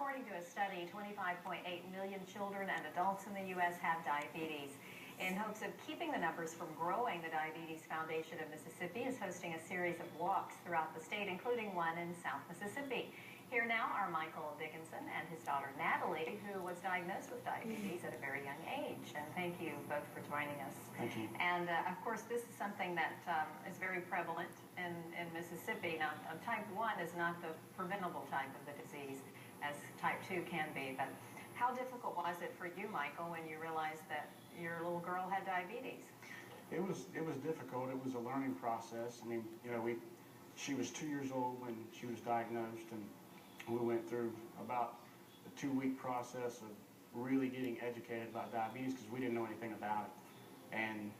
according to a study, 25.8 million children and adults in the U.S. have diabetes. In hopes of keeping the numbers from growing, the Diabetes Foundation of Mississippi is hosting a series of walks throughout the state, including one in South Mississippi. Here now are Michael Dickinson and his daughter Natalie, who was diagnosed with diabetes at a very young age. And thank you both for joining us. Thank you. And of course, this is something that is very prevalent in Mississippi. Now, type 1 is not the preventable type of the disease, as type 2 can be. But how difficult was it for you, Michael, when you realized that your little girl had diabetes? It was difficult. It was a learning process. I mean, she was 2 years old when she was diagnosed, and we went through about a 2-week process of really getting educated about diabetes because we didn't know anything about it. And,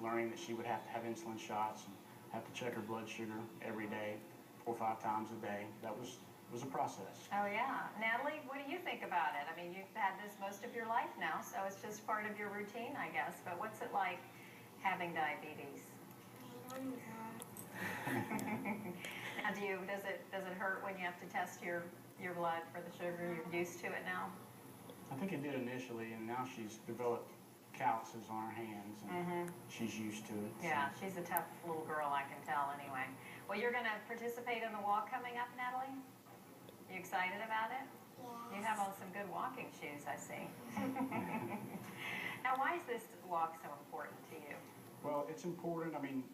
learning that she would have to have insulin shots and have to check her blood sugar every day, 4 or 5 times a day. That was a process. Oh, yeah. Natalie, what do you think about it? I mean, you've had this most of your life now, so it's just part of your routine, I guess. But what's it like having diabetes? I don't know. Now, does it hurt when you have to test your blood for the sugar? You're used to it now? I think it did initially, and now she's developed calluses on her hands, and she's used to it. Yeah, she's a tough little girl, I can tell anyway. Well, you're going to participate in the walk coming up, Natalie? You excited about it? Yes. You have on some good walking shoes, I see. Now, why is this walk so important to you? Well, it's important. I mean,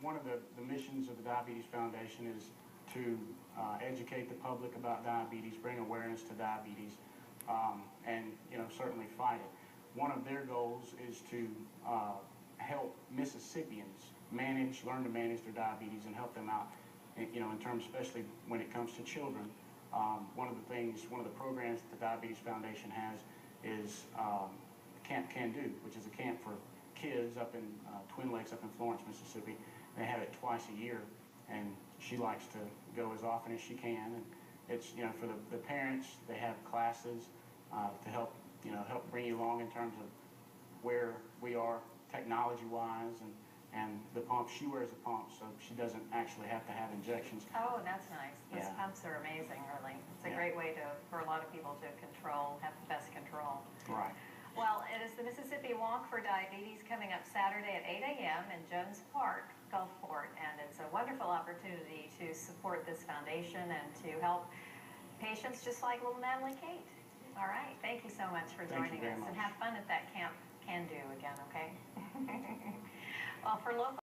one of the missions of the Diabetes Foundation is to educate the public about diabetes, bring awareness to diabetes, and, certainly fight it. One of their goals is to help Mississippians learn to manage their diabetes and help them out, in terms, especially when it comes to children. One of the programs that the Diabetes Foundation has is Camp Can Do, which is a camp for kids up in Twin Lakes up in Florence, Mississippi. They have it twice a year, and she likes to go as often as she can. And it's, for the parents, they have classes to help bring you along in terms of where we are technology-wise, and the pump. She wears a pump, so she doesn't actually have to have injections. Oh, that's nice. Those Yeah. pumps are amazing, really. It's a great way for a lot of people to have the best control. Right. Well, it is the Mississippi Walk for Diabetes coming up Saturday at 8 a.m. in Jones Park, Gulfport, and it's a wonderful opportunity to support this foundation and to help patients just like little Natalie Kate. All right, thank you so much for joining us, and have fun at that Camp Can Do again, okay? Well, for local